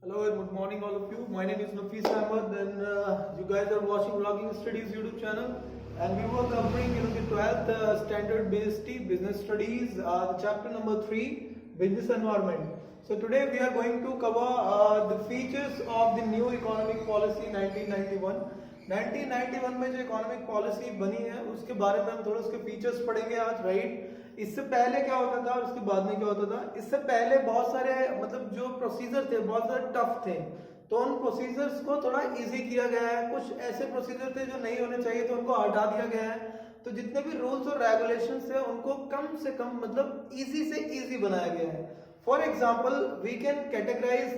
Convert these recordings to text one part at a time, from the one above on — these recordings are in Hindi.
Hello and good morning all of you. My name is Nafis Ahmed and you guys are watching Vlogging Studies YouTube channel, and we were covering the 12th standard BST Business Studies, the chapter number 3 Business Environment. So today we are going to cover the features of the new economic policy 1991. 1991 में जो इकोनॉमिक पॉलिसी बनी है उसके बारे में हम थोड़ा उसके फीचर्स पढ़ेंगे आज, राइट। इससे पहले क्या होता था और उसके बाद में क्या होता था। इससे पहले बहुत सारे जो प्रोसीजर थे बहुत ज़्यादा टफ थे, तो उन प्रोसीजर्स को थोड़ा इजी किया गया है। कुछ ऐसे प्रोसीजर थे जो नहीं होने चाहिए थे, उनको हटा दिया गया है। तो जितने भी रूल्स और रेगुलेशंस थे उनको कम से कम इजी से इजी बनाया गया है। For example we can categorise in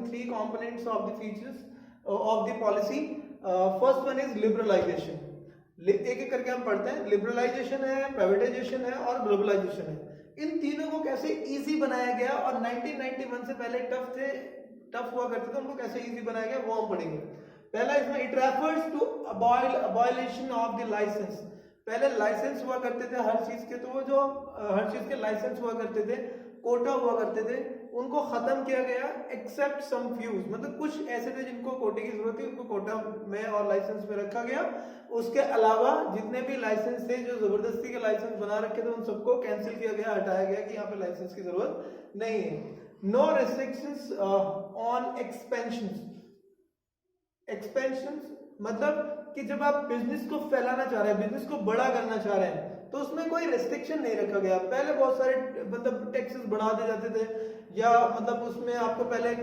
three components of the features of the policy. First one is liberalisation. एक एक करके हम पढ़ते हैं। लिबरलाइजेशन है, प्राइवेटाइजेशन है और ग्लोबलाइजेशन है। इन तीनों को कैसे इजी बनाया गया और 1991 से पहले टफ हुआ करते थे, उनको कैसे इजी बनाया गया वो हम पढ़ेंगे। पहला इसमें it refers to abolition of the licence. पहले लाइसेंस हुआ करते थे हर चीज के, तो वो जो हर चीज के लाइसेंस हुआ करते थे, कोटा हुआ करते थे, उनको खत्म किया गया एक्सेप्ट सम फ्यूज। कुछ ऐसे थे जिनको कोटे की जरूरत थी, उनको कोटा में और लाइसेंस में रखा गया। उसके अलावा जितने भी लाइसेंस थे जो जबरदस्ती के लाइसेंस बना रखे थे उन सबको कैंसिल किया गया, हटाया गया कि यहाँ पे लाइसेंस की जरूरत नहीं है। No restrictions on expansions. कि जब आप बिजनेस को फैलाना चाह रहे हैं, बिजनेस को बड़ा करना चाह रहे हैं, तो उसमें कोई रेस्ट्रिक्शन नहीं रखा गया। पहले बहुत सारे टैक्सेस बढ़ा दिए जाते थे, या उसमें आपको पहले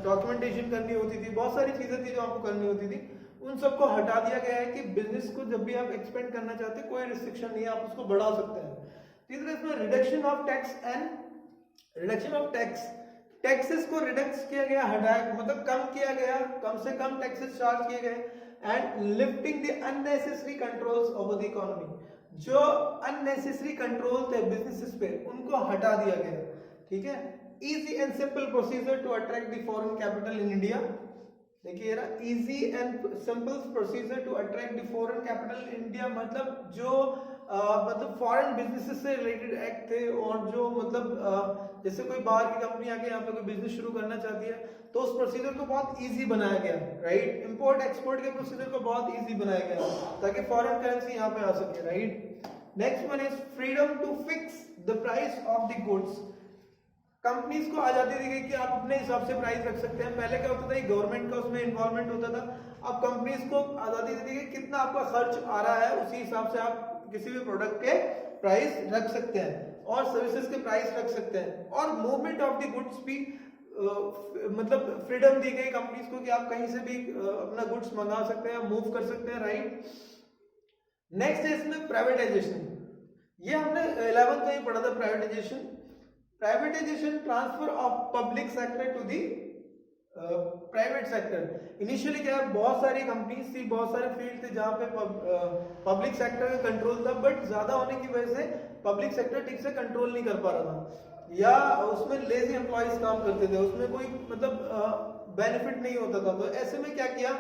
डॉक्यूमेंटेशन करनी होती थी, बहुत सारी चीजें थी जो आपको करनी होती थी। उन सबको हटा दिया गया है कि बिजनेस को जब भी आप एक्सपेंड करना चाहते हैं कोई रिस्ट्रिक्शन नहीं है, आप उसको बढ़ा सकते हैं। तीसरा इसमें रिडक्शन ऑफ टैक्स। टैक्सेस को रिडक्स किया गया, हटाया कम किया गया, कम से कम टैक्सेस चार्ज किए गए। And lifting the unnecessary controls over the economy. जो अननेसेसरी कंट्रोल थे बिजनेसेस पे उनको हटा दिया गया, ठीक है। Easy and simple procedure to attract the foreign capital in India. देखिए ना, easy and simple procedure to attract the foreign capital in India, जो फॉरेन बिजनेसेस से रिलेटेड एक्ट थे, और जो जैसे कोई बाहर की कंपनी आके यहाँ पे कोई बिजनेस शुरू करना चाहती है तो उस प्रोसीजर को बहुत इजी बनाया गया, राइट। इंपोर्ट एक्सपोर्ट के प्रोसीजर को बहुत इजी बनाया गया ताकि फॉरेन करेंसी यहाँ पे आ सके, right. Next one is freedom to fix the price of the goods. Companies को आजादी दी गई कि आप अपने हिसाब से प्राइस रख सकते हैं। पहले क्या होता था, गवर्नमेंट का उसमें इन्वॉल्वमेंट होता था। अब कंपनीज को आजादी दी गई कितना आपका खर्च आ रहा है उसी हिसाब से आप किसी भी प्रोडक्ट के प्राइस रख सकते हैं और सर्विसेज के प्राइस रख सकते हैं। और मूवमेंट ऑफ द गुड्स भी फ्रीडम दी गई कंपनीज को कि आप कहीं से भी अपना गुड्स मंगा सकते हैं, मूव कर सकते हैं, राइट। नेक्स्ट है इसमें प्राइवेटाइजेशन। ये हमने 11th में ही पढ़ा था। Privatisation transfer of public sector to the private sector. Initially क्या है, बहुत सारी कंपनीज थी, बहुत सारे फील्ड थे जहां पे पब्लिक सेक्टर का कंट्रोल था, बट ज्यादा होने की वजह से पब्लिक सेक्टर ठीक से कंट्रोल नहीं कर पा रहा था, या उसमें लेजी एम्प्लॉइज काम करते थे, उसमें कोई बेनिफिट नहीं होता था। तो ऐसे में क्या किया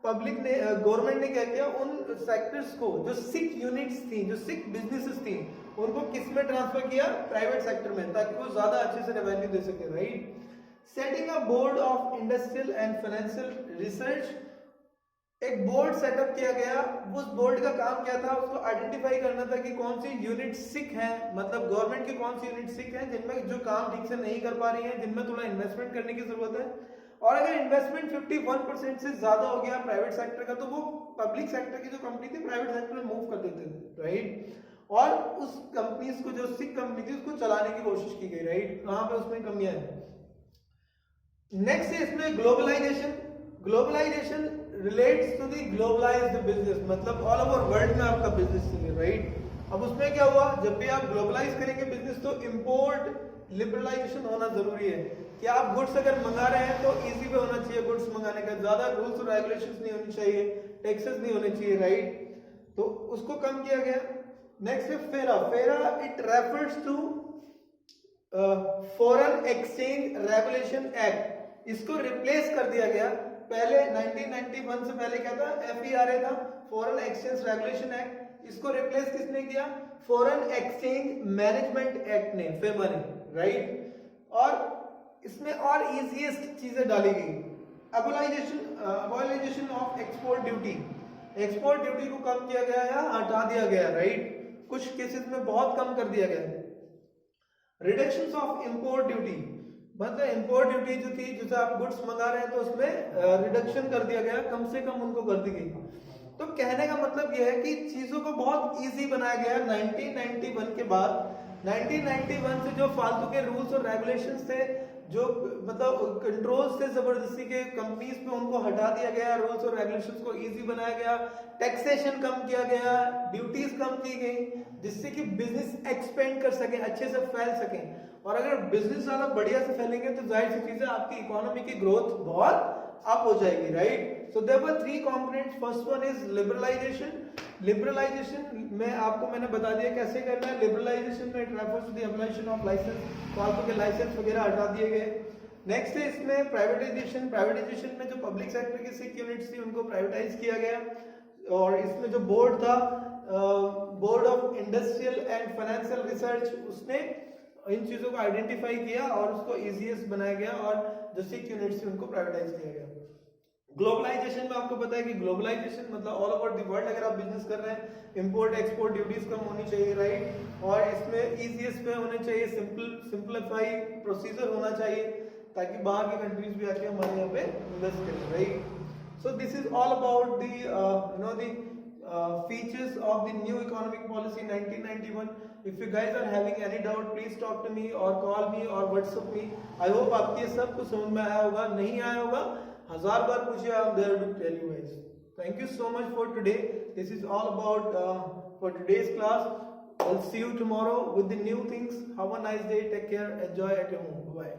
गवर्नमेंट ने क्या किया, उन सेक्टर्स को जो सिक यूनिट्स थी, जो सिक बिजनेसेस थी, उनको किस में ट्रांसफर किया, प्राइवेट सेक्टर में, ताकि वो ज्यादा अच्छे से रेवेन्यू दे सके, right. Setting a board of industrial and financial research. एक बोर्ड सेटअप किया गया। उस बोर्ड का काम क्या था, उसको आइडेंटिफाई करना था कि कौन सी यूनिट सिक है, गवर्नमेंट की कौन सी यूनिट सिक है, जिनमें जो काम ठीक से नहीं कर पा रही है, जिनमें थोड़ा इन्वेस्टमेंट करने की जरूरत है। और अगर इन्वेस्टमेंट 51% से ज्यादा हो गया प्राइवेट सेक्टर का, तो वो पब्लिक सेक्टर की जो कंपनी थी प्राइवेट सेक्टर में मूव कर देते थे, राइट। और उस कंपनीज को, जो सिक कंपनी थी, उसको चलाने की कोशिश की गई, राइट। वहां पे उसमें कमियां हैं। नेक्स्ट है इसमें globalisation relates to the globalised business, all over world में आपका बिजनेस चले, राइट। अब उसमें क्या हुआ, जब भी आप ग्लोबलाइज करेंगे बिजनेस तो इंपोर्ट लिबरलाइजेशन होना जरूरी है कि आप गुड्स अगर मंगा रहे हैं तो इजी वे होना चाहिए गुड्स मंगाने का, ज्यादा रूल्स और रेगुलेशंस नहीं होनी चाहिए, टैक्सेस नहीं होने चाहिए, राइट। तो उसको कम किया गया। नेक्स्ट है FERA. It refers to foreign exchange regulation act. इसको रिप्लेस कर दिया गया। पहले 1991 से पहले क्या था, FERA था, फॉरेन एक्सचेंज रेगुलेशन एक्ट। इसको रिप्लेस किसने किया, फॉरेन एक्सचेंज मैनेजमेंट एक्ट ने, फेमा ने, राइट। और इसमें और इजीएस्ट चीजें डाली गई। Abolition of export duty, export duty को कम किया गया या हटा दिया गया, राइट। कुछ केसेस में बहुत कम कर दिया गया। रिडक्शन ऑफ इंपोर्ट ड्यूटी, मतलब इंपोर्ट ड्यूटी जो थी, जैसे आप गुड्स मंगा रहे हैं तो उसमें रिडक्शन कर दिया गया, कम से कम उनको कर दी गई। तो कहने का मतलब यह है कि चीजों को बहुत इजी बनाया गया 1991 के बाद। 1991 से जो फालतू के रूल्स और रेगुलेशंस थे, जो मतलब कंट्रोल्स थे जबरदस्ती के कंपनीज पे, उनको हटा दिया गया। रूल्स और रेगुलेशंस को इजी बनाया गया, टैक्सेशन कम किया गया, ड्यूटीज कम की गई, जिससे कि बिजनेस एक्सपेंड कर सके, अच्छे से फैल सके। और अगर बिजनेस ज्यादा बढ़िया से फैलेंगे तो जाहिर सी चीज है आपकी इकोनॉमी की ग्रोथ बहुत अप हो जाएगी, right. So there were 3 components. First one is liberalisation. Liberalisation में आपको मैंने बता दिया कैसे करना है। लिबरलाइजेशन में it refers to the abolition of licence, फालतू के लाइसेंस वगैरह हटा दिए गए। नेक्स्ट है इसमें प्राइवेटाइजेशन। प्राइवेटाइजेशन में जो पब्लिक सेक्टर की सिक यूनिट्स थी उनको प्राइवेटाइज किया गया। और इसमें जो बोर्ड था, board of industrial and financial research, उसने इन चीजों को आइडेंटिफाई किया और उसको इजीएस्ट बनाया गया, और जो सिक यूनिट्स थी उनको प्राइवेटाइज किया गया। ग्लोबलाइजेशन में आपको पता है कि ग्लोबलाइजेशन मतलब ऑल ओवर द वर्ल्ड अगर आप बिजनेस कर रहे हैं, इंपोर्ट एक्सपोर्ट ड्यूटीज कम होनी चाहिए, राइट। और इसमें इजीएस्ट पे होने चाहिए, सिंपलीफाई प्रोसीजर होना चाहिए, ताकि बाहर की कंट्रीज भी आके हमारे यहाँ पे इन्वेस्ट करें, right. So this is all about the features of the new economic policy 1991. If you guys are having any doubt, please talk to me or call me or WhatsApp me. I hope आपके सब कुछ समझ में आया होगा। नहीं आया होगा 1000 बार पूछिए, I am there to tell you guys. Thank you so much for today. This is all about for today's class. I'll see you tomorrow with the new things. Have a nice day. Take care. Enjoy at your home. Bye.